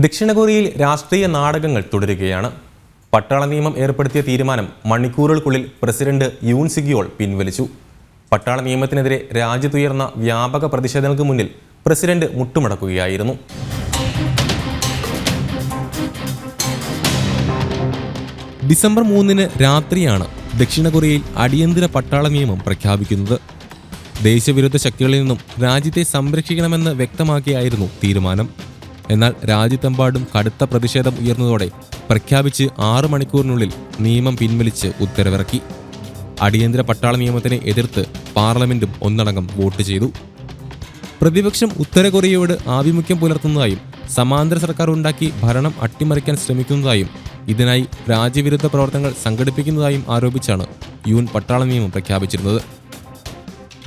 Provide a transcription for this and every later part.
ദക്ഷിണ കൊറിയയിൽ രാഷ്ട്രീയ നാടകങ്ങൾ തുടരുകയാണ്. പട്ടാള നിയമം ഏർപ്പെടുത്തിയ തീരുമാനം മണിക്കൂറുകൾക്കുള്ളിൽ പ്രസിഡന്റ് യൂൻ സുഗ്യോൾ പിൻവലിച്ചു. പട്ടാള നിയമത്തിനെതിരെ രാജ്യത്തുയർന്ന വ്യാപക പ്രതിഷേധങ്ങൾക്ക് മുന്നിൽ പ്രസിഡന്റ് മുട്ടുമടക്കുകയായിരുന്നു. ഡിസംബർ 3 രാത്രിയാണ് ദക്ഷിണ കൊറിയയിൽ അടിയന്തര പട്ടാള നിയമം പ്രഖ്യാപിക്കുന്നത്. ദേശവിരുദ്ധ ശക്തികളിൽ നിന്നും രാജ്യത്തെ സംരക്ഷിക്കണമെന്ന് വ്യക്തമാക്കിയായിരുന്നു തീരുമാനം. എന്നാൽ രാജ്യത്തെമ്പാടും കടുത്ത പ്രതിഷേധം ഉയർന്നതോടെ പ്രഖ്യാപിച്ച് 6 മണിക്കൂറിനുള്ളിൽ നിയമം പിൻവലിച്ച് ഉത്തരവിറക്കി. അടിയന്തര പട്ടാള നിയമത്തിനെ എതിർത്ത് പാർലമെന്റും ഒന്നടങ്കം വോട്ട് ചെയ്തു. പ്രതിപക്ഷം ഉത്തര കൊറിയയോട് ആഭിമുഖ്യം പുലർത്തുന്നതായും സമാന്തര സർക്കാർ ഉണ്ടാക്കി ഭരണം അട്ടിമറിക്കാൻ ശ്രമിക്കുന്നതായും ഇതിനായി രാജ്യവിരുദ്ധ പ്രവർത്തനങ്ങൾ സംഘടിപ്പിക്കുന്നതായും ആരോപിച്ചാണ് യൂൻ പട്ടാള നിയമം പ്രഖ്യാപിച്ചിരുന്നത്.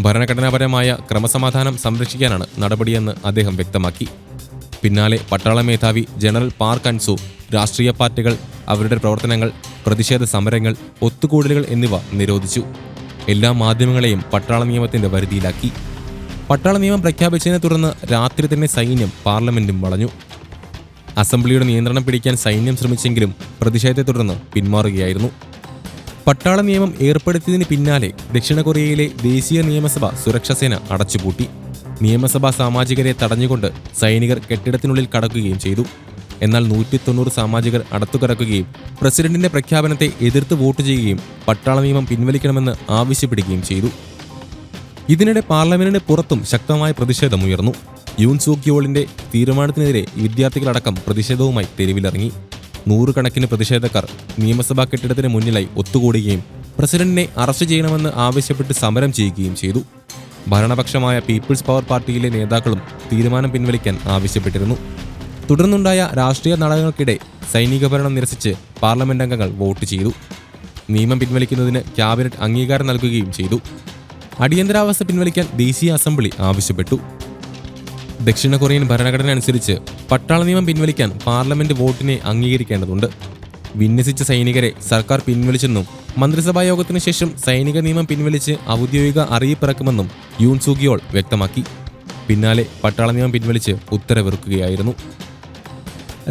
ഭരണഘടനാപരമായ ക്രമസമാധാനം സംരക്ഷിക്കാനാണ് നടപടിയെന്ന് അദ്ദേഹം വ്യക്തമാക്കി. പിന്നാലെ പട്ടാള മേധാവി ജനറൽ പാർക്ക് അൻസു രാഷ്ട്രീയ പാർട്ടികൾ, അവരുടെ പ്രവർത്തനങ്ങൾ, പ്രതിഷേധ സമരങ്ങൾ, ഒത്തുകൂടലുകൾ എന്നിവ നിരോധിച്ചു. എല്ലാ മാധ്യമങ്ങളെയും പട്ടാള നിയമത്തിന്റെ പരിധിയിലാക്കി. പട്ടാള നിയമം പ്രഖ്യാപിച്ചതിനെ തുടർന്ന് രാത്രി തന്നെ സൈന്യം പാർലമെന്റും വളഞ്ഞു. അസംബ്ലിയുടെ നിയന്ത്രണം പിടിക്കാൻ സൈന്യം ശ്രമിച്ചെങ്കിലും പ്രതിഷേധത്തെ തുടർന്ന് പിന്മാറുകയായിരുന്നു. പട്ടാള നിയമം ഏർപ്പെടുത്തിയതിന് പിന്നാലെ ദക്ഷിണ കൊറിയയിലെ ദേശീയ നിയമസഭ സുരക്ഷാസേന അടച്ചുപൂട്ടി. നിയമസഭാ സാമാജികരെ തടഞ്ഞുകൊണ്ട് സൈനികർ കെട്ടിടത്തിനുള്ളിൽ കടക്കുകയും ചെയ്തു. എന്നാൽ 190 സാമാജികർ അടത്തുകടക്കുകയും പ്രസിഡന്റിന്റെ പ്രഖ്യാപനത്തെ എതിർത്ത് വോട്ട് ചെയ്യുകയും പട്ടാള നിയമം പിൻവലിക്കണമെന്ന് ആവശ്യപ്പെടുകയും ചെയ്തു. ഇതിനിടെ പാർലമെന്റിന് പുറത്തും ശക്തമായ പ്രതിഷേധമുയർന്നു. യൂൻ സുഗ്യോളിന്റെ തീരുമാനത്തിനെതിരെ വിദ്യാർത്ഥികളടക്കം പ്രതിഷേധവുമായി തെരുവിലിറങ്ങി. 100 കണക്കിന് പ്രതിഷേധക്കാർ നിയമസഭാ കെട്ടിടത്തിന് മുന്നിലായി ഒത്തുകൂടുകയും പ്രസിഡന്റിനെ അറസ്റ്റ് ചെയ്യണമെന്ന് ആവശ്യപ്പെട്ട് സമരം ചെയ്യുകയും ചെയ്തു. ഭരണപക്ഷമായ പീപ്പിൾസ് പവർ പാർട്ടിയിലെ നേതാക്കളും തീരുമാനം പിൻവലിക്കാൻ ആവശ്യപ്പെട്ടിരുന്നു. തുടർന്നുണ്ടായ രാഷ്ട്രീയ നാടകങ്ങൾക്കിടെ സൈനിക ഭരണം നിരസിച്ച് പാർലമെന്റ് അംഗങ്ങൾ വോട്ട് ചെയ്തു. നിയമം പിൻവലിക്കുന്നതിന് ക്യാബിനറ്റ് അംഗീകാരം നൽകുകയും ചെയ്തു. അടിയന്തരാവസ്ഥ പിൻവലിക്കാൻ ദേശീയ അസംബ്ലി ആവശ്യപ്പെട്ടു. ദക്ഷിണ കൊറിയൻ ഭരണഘടന അനുസരിച്ച് പട്ടാള നിയമം പിൻവലിക്കാൻ പാർലമെന്റ് വോട്ടിനെ അംഗീകരിക്കേണ്ടതുണ്ട്. വിന്യസിച്ച സൈനികരെ സർക്കാർ പിൻവലിച്ചെന്നും മന്ത്രിസഭാ യോഗത്തിനു ശേഷം സൈനിക നിയമം പിൻവലിച്ച് ഔദ്യോഗിക അറിയിപ്പിറക്കുമെന്നും യൂൻ സുഗ്യോൾ വ്യക്തമാക്കി. പിന്നാലെ പട്ടാള നിയമം പിൻവലിച്ച് ഉത്തരവിറക്കുകയായിരുന്നു.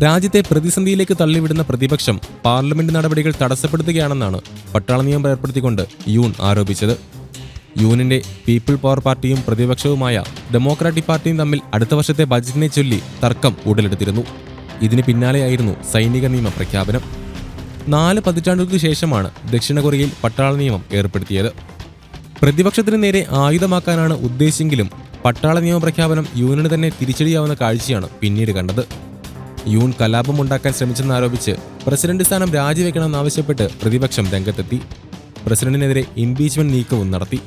രാജ്യത്തെ പ്രതിസന്ധിയിലേക്ക് തള്ളിവിടുന്ന പ്രതിപക്ഷം പാർലമെന്റ് നടപടികൾ തടസ്സപ്പെടുത്തുകയാണെന്നാണ് പട്ടാള നിയമം ഏർപ്പെടുത്തിക്കൊണ്ട് യൂൻ ആരോപിച്ചത്. യൂണിന്റെ പീപ്പിൾ പവർ പാർട്ടിയും പ്രതിപക്ഷവുമായ ഡെമോക്രാറ്റിക് പാർട്ടിയും തമ്മിൽ അടുത്ത വർഷത്തെ ബജറ്റിനെ ചൊല്ലി തർക്കം ഉടലെടുത്തിരുന്നു. ഇതിന് പിന്നാലെയായിരുന്നു സൈനിക നിയമ പ്രഖ്യാപനം. 4 പതിറ്റാണ്ടുകൾക്ക് ശേഷമാണ് ദക്ഷിണ കൊറിയയിൽ പട്ടാള നിയമം ഏർപ്പെടുത്തിയത്. പ്രതിപക്ഷത്തിന് നേരെ ആയുധമാക്കാനാണ് ഉദ്ദേശിച്ചെങ്കിലും പട്ടാള നിയമ പ്രഖ്യാപനം യൂണിന് തന്നെ തിരിച്ചടിയാവുന്ന കാഴ്ചയാണ് പിന്നീട് കണ്ടത്. യൂൻ കലാപമുണ്ടാക്കാൻ ശ്രമിച്ചെന്നാരോപിച്ച് പ്രസിഡന്റ് സ്ഥാനം രാജിവെക്കണമെന്നാവശ്യപ്പെട്ട് പ്രതിപക്ഷം രംഗത്തെത്തി. പ്രസിഡന്റിനെതിരെ ഇംപീച്ച്മെന്റ് നീക്കവും നടത്തി.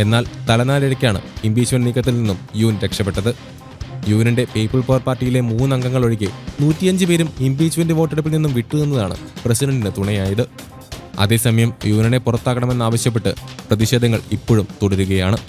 എന്നാൽ തലനാരിഴയ്ക്കാണ് ഇംപീച്ച്മെന്റ് നീക്കത്തിൽ നിന്നും യൂൻ രക്ഷപ്പെട്ടത്. യൂണിന്റെ പീപ്പിൾ പവർ പാർട്ടിയിലെ 3 അംഗങ്ങൾ ഒഴികെ 105 പേരും ഇംപീച്ച്മെന്റ് വോട്ടെടുപ്പിൽ നിന്നും വിട്ടുനിന്നതാണ് പ്രസിഡന്റിന് തുണയായത്. അതേസമയം യൂണിനെ പുറത്താക്കണമെന്നാവശ്യപ്പെട്ട് പ്രതിഷേധങ്ങൾ ഇപ്പോഴും തുടരുകയാണ്.